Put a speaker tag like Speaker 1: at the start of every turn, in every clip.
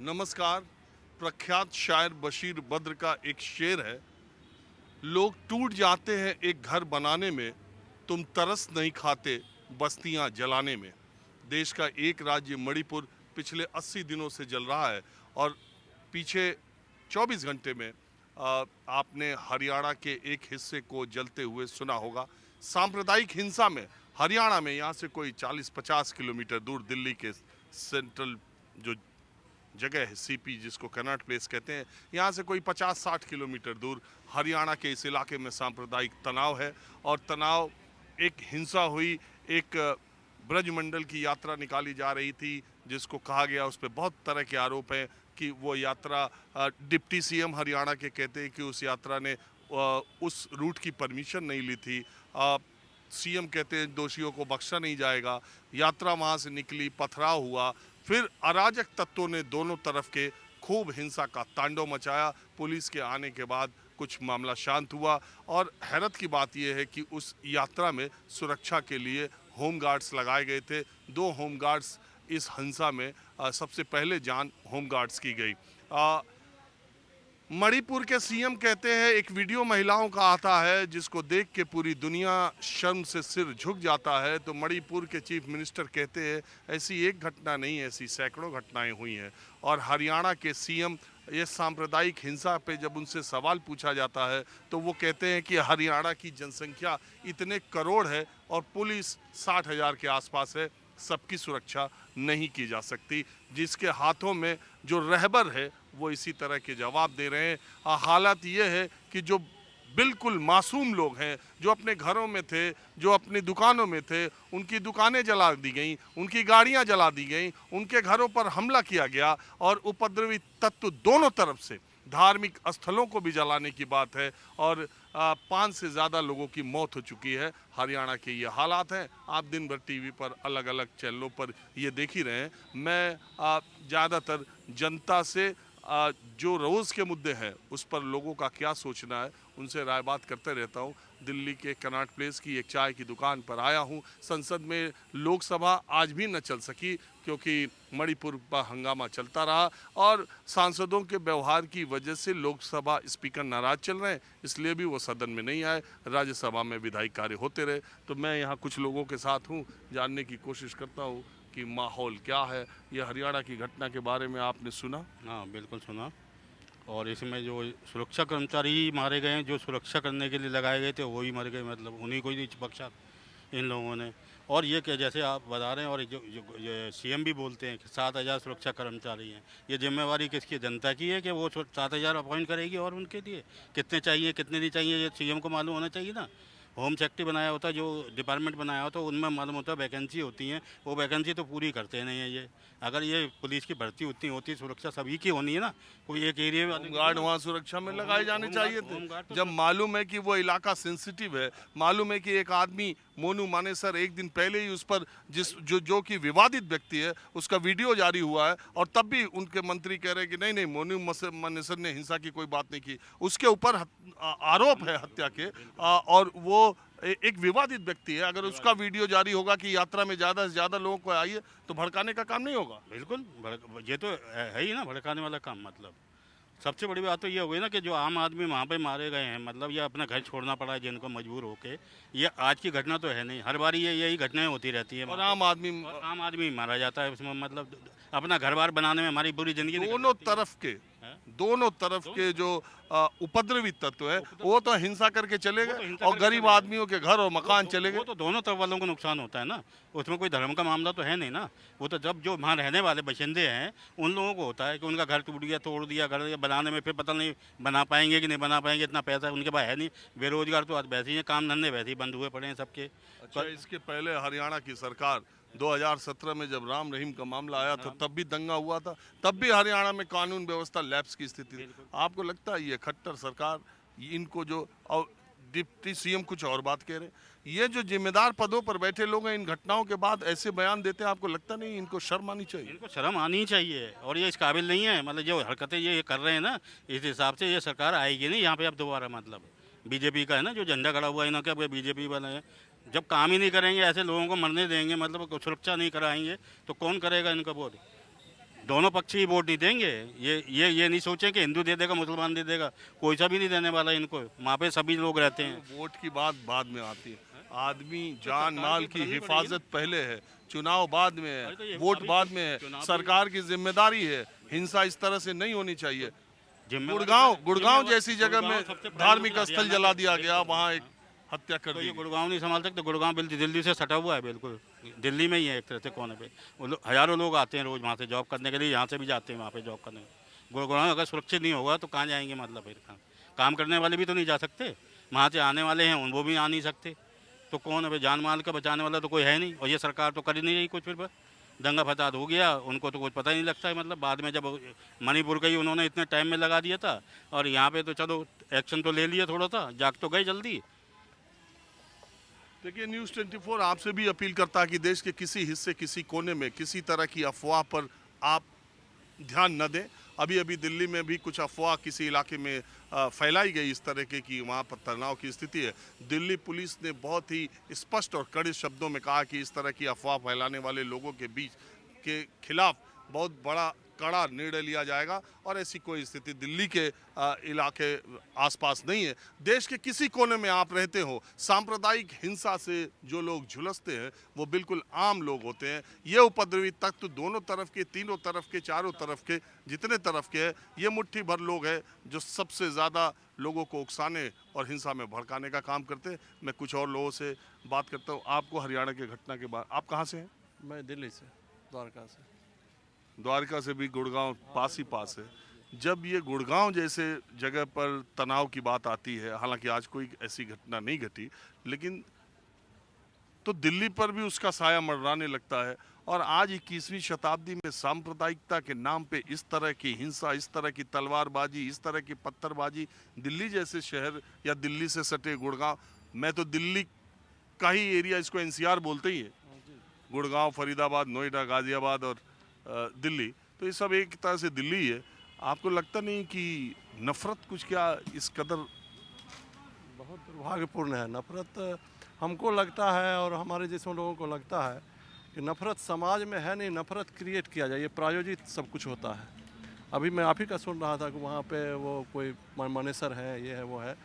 Speaker 1: नमस्कार। प्रख्यात शायर बशीर बद्र का एक शेर है, लोग टूट जाते हैं एक घर बनाने में, तुम तरस नहीं खाते बस्तियां जलाने में। देश का एक राज्य मणिपुर पिछले 80 दिनों से जल रहा है और पीछे 24 घंटे में आपने हरियाणा के एक हिस्से को जलते हुए सुना होगा। सांप्रदायिक हिंसा में हरियाणा में, यहाँ से कोई 40-50 किलोमीटर दूर दिल्ली के सेंट्रल जो जगह है सीपी, जिसको कनॉट प्लेस कहते हैं, यहाँ से कोई 50-60 किलोमीटर दूर हरियाणा के इस इलाके में सांप्रदायिक तनाव है। और तनाव, एक हिंसा हुई, एक ब्रजमंडल की यात्रा निकाली जा रही थी जिसको कहा गया, उस पर बहुत तरह के आरोप हैं कि वो यात्रा, डिप्टी सीएम हरियाणा के कहते हैं कि उस यात्रा ने उस रूट की परमिशन नहीं ली थी। सीएम कहते हैं दोषियों को बख्शा नहीं जाएगा। यात्रा वहाँ से निकली, पथराव हुआ, फिर अराजक तत्वों ने दोनों तरफ के खूब हिंसा का तांडव मचाया। पुलिस के आने के बाद कुछ मामला शांत हुआ और हैरत की बात यह है कि उस यात्रा में सुरक्षा के लिए होमगार्ड्स लगाए गए थे। 2 होमगार्ड्स इस हिंसा में सबसे पहले जान होमगार्ड्स की गई। मणिपुर के सीएम कहते हैं, एक वीडियो महिलाओं का आता है जिसको देख के पूरी दुनिया शर्म से सिर झुक जाता है। तो मणिपुर के चीफ मिनिस्टर कहते हैं ऐसी एक घटना नहीं, ऐसी सैकड़ों घटनाएं हुई हैं। और हरियाणा के सीएम, ये सांप्रदायिक हिंसा पे जब उनसे सवाल पूछा जाता है तो वो कहते हैं कि हरियाणा की जनसंख्या इतने करोड़ है और पुलिस 60,000 के आसपास है, सबकी सुरक्षा नहीं की जा सकती। जिसके हाथों में जो रहबर है वो इसी तरह के जवाब दे रहे हैं। हालात ये है कि जो बिल्कुल मासूम लोग हैं, जो अपने घरों में थे, जो अपनी दुकानों में थे, उनकी दुकानें जला दी गईं, उनकी गाड़ियां जला दी गईं, उनके घरों पर हमला किया गया और उपद्रवी तत्व दोनों तरफ से, धार्मिक स्थलों को भी जलाने की बात है और 5 से ज़्यादा लोगों की मौत हो चुकी है। हरियाणा के ये हालात हैं। आप दिन भर टीवी पर अलग अलग चैनलों पर ये देख ही रहे हैं। मैं ज़्यादातर जनता से जो रोज़ के मुद्दे हैं उस पर लोगों का क्या सोचना है उनसे राय बात करते रहता हूँ। दिल्ली के कनॉट प्लेस की एक चाय की दुकान पर आया हूँ। संसद में लोकसभा आज भी न चल सकी क्योंकि मणिपुर पर हंगामा चलता रहा और सांसदों के व्यवहार की वजह से लोकसभा स्पीकर नाराज चल रहे हैं, इसलिए भी वो सदन में नहीं आए। राज्यसभा में विधायी कार्य होते रहे। तो मैं यहाँ कुछ लोगों के साथ हूँ, जानने की कोशिश करता हूँ कि माहौल क्या है। ये हरियाणा की घटना के बारे में आपने सुना?
Speaker 2: हाँ, बिल्कुल सुना। और इसमें जो सुरक्षा कर्मचारी मारे गए हैं, जो सुरक्षा करने के लिए लगाए गए थे वो ही मर गए, मतलब उन्हीं को ही बख्शा इन लोगों ने। और ये कि जैसे आप बता रहे हैं, और जो ये सीएम भी बोलते हैं कि 7,000 सुरक्षा कर्मचारी हैं, ये जिम्मेवारी किसकी? जनता की है कि वो 7,000 अपॉइंट करेगी और उनके लिए कितने चाहिए कितने नहीं चाहिए ये सीएम को मालूम होना चाहिए ना। होम सेक्रेटरी बनाया होता है, जो डिपार्टमेंट बनाया होता है, उनमें मालूम होता है वैकेंसी होती हैं, वो वैकेंसी तो पूरी करते नहीं है ये। अगर ये पुलिस की भर्ती उतनी होती, सुरक्षा सभी की होनी है ना, कोई एक एरिया में
Speaker 1: होमगार्ड वहाँ सुरक्षा में लगाए जाने चाहिए थे। जब मालूम है कि वो इलाका सेंसिटिव है, मालूम है कि एक आदमी मोनू मानेसर एक दिन पहले ही उस पर जो कि विवादित व्यक्ति है उसका वीडियो जारी हुआ है और तब भी उनके मंत्री कह रहे हैं कि नहीं नहीं, मोनू मानेसर ने हिंसा की कोई बात नहीं की। उसके ऊपर आरोप है हत्या के और वो एक विवादित व्यक्ति है। अगर उसका वीडियो जारी होगा कि यात्रा में ज़्यादा से ज़्यादा लोगों को आइए तो भड़काने का काम नहीं होगा।
Speaker 2: बिल्कुल ये तो है ही ना भड़काने वाला काम। मतलब सबसे बड़ी बात तो ये हो गई ना कि जो आम आदमी वहाँ पे मारे गए हैं, मतलब ये अपना घर छोड़ना पड़ा है जिनको मजबूर होके। ये आज की घटना तो है नहीं, हर बार ये यही घटनाएं होती रहती है
Speaker 1: और
Speaker 2: आम आदमी मारा जाता है उसमें। मतलब अपना घर बार बनाने में हमारी पूरी जिंदगी
Speaker 1: दोनों तरफ के जो उपद्रवी तत्व है वो तो हिंसा करके चले गए और गरीब आदमियों के घर और मकान चले गए।
Speaker 2: वो तो दोनों तरफ वालों को नुकसान होता है ना, उसमें कोई धर्म का मामला तो है नहीं ना। वो तो जब जो वहाँ रहने वाले बाशिंदे हैं उन लोगों को होता है कि उनका घर टूट गया, तोड़ दिया, घर बनाने में फिर पता नहीं बना पाएंगे कि नहीं बना पाएंगे, इतना पैसा उनके पास है नहीं। बेरोजगार तो आज वैसे ही हैं, काम धंधे वैसे ही बंद हुए पड़े हैं सबके।
Speaker 1: अच्छा, इसके पहले हरियाणा की सरकार 2017 में जब राम रहीम का मामला आया था तब भी दंगा हुआ था, तब भी हरियाणा में कानून व्यवस्था लैप्स की स्थिति थी। आपको लगता है ये खट्टर सरकार, इनको जो, और डिप्टी सीएम कुछ और बात कह रहे हैं, ये जो जिम्मेदार पदों पर बैठे लोग हैं इन घटनाओं के बाद ऐसे बयान देते हैं, आपको लगता नहीं इनको शर्म आनी चाहिए?
Speaker 2: इनको शर्म आनी ही चाहिए और ये इस काबिल नहीं है। मतलब जो हरकतें ये कर रहे हैं ना, इस हिसाब से ये सरकार आएगी नहीं यहाँ पे अब दोबारा। मतलब बीजेपी का है ना जो झंडा खड़ा हुआ है इनका, बीजेपी वाले हैं। जब काम ही नहीं करेंगे, ऐसे लोगों को मरने देंगे, मतलब सुरक्षा नहीं कराएंगे तो कौन करेगा इनका वोट? दोनों पक्ष ही वोट नहीं देंगे। ये नहीं सोचें कि हिंदू दे देगा मुसलमान दे देगा, कोई सा भी नहीं देने वाला इनको। वहाँ पे सभी लोग रहते हैं।
Speaker 1: वोट की बात बाद में आती है, आदमी जान
Speaker 2: सरकार
Speaker 1: माल
Speaker 2: की
Speaker 1: की
Speaker 2: करनी
Speaker 1: हिफाजत पहले है, चुनाव बाद में
Speaker 2: अरे तो
Speaker 1: है,
Speaker 2: ये
Speaker 1: वोट
Speaker 2: अभी
Speaker 1: बाद
Speaker 2: तो
Speaker 1: में है।
Speaker 2: चुनाव भी-
Speaker 1: सरकार की जिम्मेदारी है, हिंसा इस तरह से नहीं होनी चाहिए।
Speaker 2: जिम्मेवारी-
Speaker 1: गुड़गांव
Speaker 2: जिम्मेवारी-
Speaker 1: जैसी जगह
Speaker 2: गुड़गांव
Speaker 1: में
Speaker 2: सबसे पहले
Speaker 1: धार्मिक
Speaker 2: तो
Speaker 1: स्थल
Speaker 2: हरियाणा
Speaker 1: जला
Speaker 2: में-
Speaker 1: दिया गया, वहाँ एक
Speaker 2: हाँ।
Speaker 1: हत्या कर
Speaker 2: तो
Speaker 1: दी
Speaker 2: ये
Speaker 1: गई।
Speaker 2: गुड़गांव नहीं संभाल सकते। गुड़गांव बिल्कुल दिल्ली से सटा हुआ है, बिल्कुल दिल्ली में ही है एक तरह से कोने पे। हज़ारों लोग आते हैं रोज़ वहाँ से जॉब करने के लिए, यहाँ से भी जाते हैं वहाँ पे जॉब करने। गुड़गांव अगर सुरक्षित नहीं होगा तो कहाँ जाएंगे, मतलब फिर काम करने वाले भी तो नहीं जा सकते। वहाँ से आने वाले हैं वो भी आ नहीं सकते, तो कौन है भाई? जान माल का बचाने वाला तो कोई है नहीं। और ये सरकार तो कर ही नहीं रही कुछ। फिर दंगा फसाद हो गया, उनको तो कुछ पता ही नहीं लगता है। मतलब बाद में जब मणिपुर का ही उन्होंने इतने टाइम में लगा दिया था, और यहाँ पे तो चलो एक्शन तो ले लिया, थोड़ा सा जाग तो गए जल्दी।
Speaker 1: देखिए, न्यूज़ 24 आपसे भी अपील करता है कि देश के किसी हिस्से, किसी कोने में किसी तरह की अफवाह पर आप ध्यान न दें। अभी अभी दिल्ली में भी कुछ अफवाह किसी इलाके में फैलाई गई इस तरह के कि वहाँ पर तनाव की स्थिति है। दिल्ली पुलिस ने बहुत ही स्पष्ट और कड़े शब्दों में कहा कि इस तरह की अफवाह फैलाने वाले लोगों के बीच के खिलाफ बहुत बड़ा कड़ा निर्णय लिया जाएगा, और ऐसी कोई स्थिति दिल्ली के इलाके आसपास नहीं है। देश के किसी कोने में आप रहते हो, सांप्रदायिक हिंसा से जो लोग झुलसते हैं वो बिल्कुल आम लोग होते हैं। ये उपद्रवी तत्व दोनों तरफ के, तीनों तरफ के, चारों तरफ के, जितने तरफ के हैं, ये मुट्ठी भर लोग हैं जो सबसे ज़्यादा लोगों को उकसाने और हिंसा में भड़काने का काम करते हैं। मैं कुछ और लोगों से बात करता हूँ। आपको हरियाणा की घटना के बाद, आप कहाँ से हैं?
Speaker 3: मैं दिल्ली से, द्वारका से।
Speaker 1: द्वारका से भी गुड़गांव पास ही पास है। जब ये गुड़गांव जैसे जगह पर तनाव की बात आती है, हालांकि आज कोई ऐसी घटना नहीं घटी, लेकिन तो दिल्ली पर भी उसका साया मंडराने लगता है। और आज 21वीं शताब्दी में सांप्रदायिकता के नाम पे इस तरह की हिंसा, इस तरह की तलवारबाजी, इस तरह की पत्थरबाजी, दिल्ली जैसे शहर या दिल्ली से सटे गुड़गांव, मैं तो दिल्ली का ही एरिया, इसको एनसीआर बोलते ही है, गुड़गांव, फरीदाबाद, नोएडा, गाजियाबाद और दिल्ली, तो ये सब एक तरह से दिल्ली ही है। आपको लगता नहीं कि नफरत कुछ क्या इस कदर?
Speaker 3: बहुत दुर्भाग्यपूर्ण है नफरत। हमको लगता है और हमारे जैसे लोगों को लगता है कि नफरत समाज में है नहीं, नफरत क्रिएट किया जाए, ये प्रायोजित सब कुछ होता है। अभी मैं आप ही का सुन रहा था कि वहाँ पे वो कोई मनेसर है, ये है, वो है।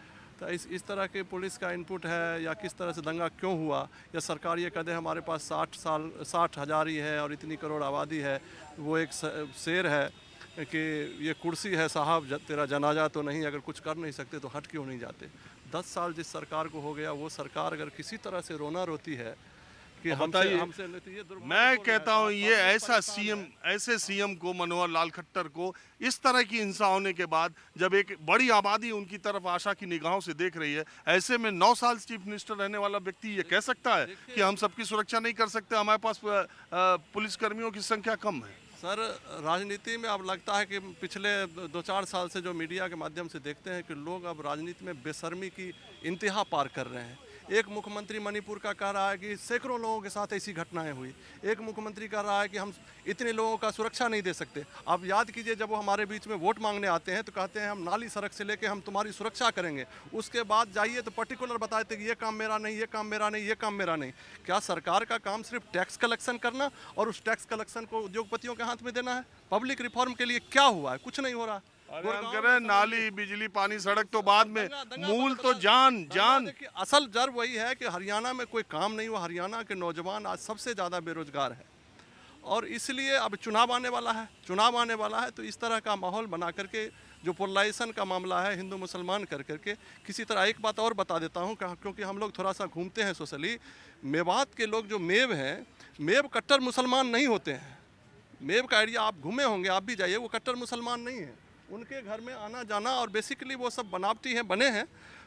Speaker 3: तो इस तरह के पुलिस का इनपुट है, या किस तरह से दंगा क्यों हुआ, या सरकार ये कहते हैं हमारे पास 60,000 ही है और इतनी करोड़ आबादी है। वो एक शेर है कि ये कुर्सी है साहब, तेरा जनाजा तो नहीं, अगर कुछ कर नहीं सकते तो हट क्यों नहीं जाते। 10 साल जिस सरकार को हो गया, वो सरकार अगर किसी तरह से रोना रोती है कि हमसे लेती, ये
Speaker 1: मैं कहता हूँ ये ऐसा सीएम, ऐसे सीएम को, मनोहर लाल खट्टर को, इस तरह की हिंसा होने के बाद जब एक बड़ी आबादी उनकी तरफ आशा की निगाहों से देख रही है, ऐसे में 9 साल चीफ मिनिस्टर रहने वाला व्यक्ति ये कह सकता है कि हम सबकी सुरक्षा नहीं कर सकते, हमारे पास पुलिसकर्मियों की संख्या कम है?
Speaker 3: सर, राजनीति में अब लगता है कि पिछले 2-4 साल से जो मीडिया के माध्यम से देखते हैं कि लोग अब राजनीति में बेशर्मी की इंतहा पार कर रहे हैं। एक मुख्यमंत्री मणिपुर का कह रहा है कि सैकड़ों लोगों के साथ ऐसी घटनाएं हुई। एक मुख्यमंत्री कह रहा है कि हम इतने लोगों का सुरक्षा नहीं दे सकते। आप याद कीजिए, जब वो हमारे बीच में वोट मांगने आते हैं तो कहते हैं हम नाली सड़क से लेके हम तुम्हारी सुरक्षा करेंगे। उसके बाद जाइए तो पर्टिकुलर बताते कि ये काम मेरा नहीं, ये काम मेरा नहीं, ये काम मेरा नहीं। क्या सरकार का काम सिर्फ टैक्स कलेक्शन करना और उस टैक्स कलेक्शन को उद्योगपतियों के हाथ में देना है? पब्लिक रिफॉर्म के लिए क्या हुआ है? कुछ नहीं हो रहा।
Speaker 1: अरे हम कह रहे हैं नाली, बिजली, पानी, सड़क तो बाद में, मूल तो जान।
Speaker 3: देखिए, असल जड़ वही है कि हरियाणा में कोई काम नहीं हुआ। हरियाणा के नौजवान आज सबसे ज़्यादा बेरोजगार है, और इसलिए अब चुनाव आने वाला है, तो इस तरह का माहौल बना करके जो पोलराइजेशन का मामला है हिंदू मुसलमान करके, किसी तरह एक बात और बता देता हूँ, क्योंकि हम लोग थोड़ा सा घूमते हैं सोशली। मेवात के लोग जो मेव हैं, मेव कट्टर मुसलमान नहीं होते हैं। मेव का एरिया आप घूमे होंगे, आप भी जाइए, वो कट्टर मुसलमान नहीं है। उनके घर में आना जाना और बेसिकली वो सब बनावटी हैं, बने हैं,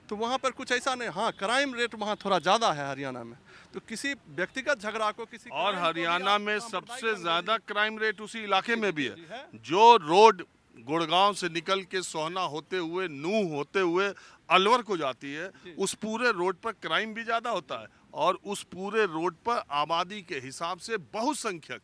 Speaker 3: तो वहाँ पर कुछ ऐसा नहीं। हाँ, क्राइम रेट वहाँ थोड़ा ज़्यादा है हरियाणा में। तो किसी व्यक्तिगत झगड़ा को, किसी
Speaker 1: और हरियाणा में सबसे ज़्यादा क्राइम रेट उसी इलाके में भी है।
Speaker 3: है।
Speaker 1: जो रोड गुड़गांव से निकल के सोहना होते हुए, नूह होते हुए अलवर को जाती है, उस पूरे रोड पर क्राइम भी ज़्यादा होता है, और उस पूरे रोड पर आबादी के हिसाब से बहुसंख्यक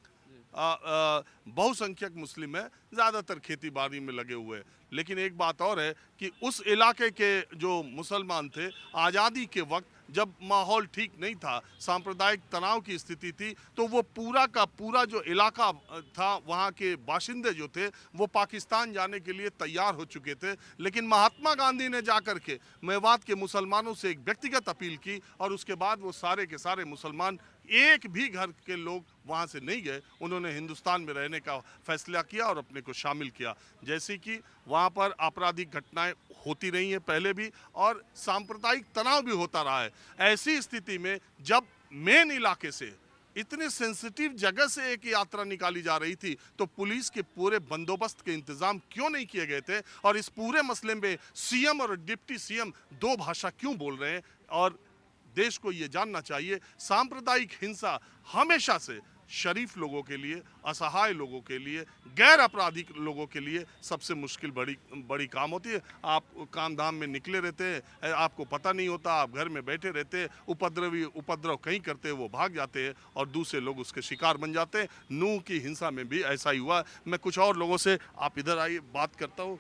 Speaker 1: बहुसंख्यक मुस्लिम है, ज़्यादातर खेती बाड़ी में लगे हुए हैं। लेकिन एक बात और है कि उस इलाके के जो मुसलमान थे, आज़ादी के वक्त जब माहौल ठीक नहीं था, सांप्रदायिक तनाव की स्थिति थी, तो वो पूरा का पूरा जो इलाका था, वहाँ के बाशिंदे जो थे, वो पाकिस्तान जाने के लिए तैयार हो चुके थे। लेकिन महात्मा गांधी ने जाकर के मेवात के मुसलमानों से एक व्यक्तिगत अपील की और उसके बाद वो सारे के सारे मुसलमान, एक भी घर के लोग वहाँ से नहीं गए। उन्होंने हिंदुस्तान में रहने का फैसला किया और अपने को शामिल किया। जैसे कि वहाँ पर आपराधिक घटनाएं होती रही हैं पहले भी, और सांप्रदायिक तनाव भी होता रहा है। ऐसी स्थिति में जब मेन इलाके से, इतने सेंसिटिव जगह से एक यात्रा निकाली जा रही थी, तो पुलिस के पूरे बंदोबस्त के इंतजाम क्यों नहीं किए गए थे? और इस पूरे मसले में सीएम और डिप्टी सीएम दो भाषा क्यों बोल रहे हैं? और देश को ये जानना चाहिए, सांप्रदायिक हिंसा हमेशा से शरीफ लोगों के लिए, असहाय लोगों के लिए, गैर आपराधिक लोगों के लिए सबसे मुश्किल बड़ी काम होती है। आप काम धाम में निकले रहते हैं, आपको पता नहीं होता, आप घर में बैठे रहते हैं, उपद्रव कहीं करते हैं, वो भाग जाते हैं और दूसरे लोग उसके शिकार बन जाते हैं। नूह की हिंसा में भी ऐसा ही हुआ। मैं कुछ और लोगों से, आप इधर आइए, बात करता हूँ।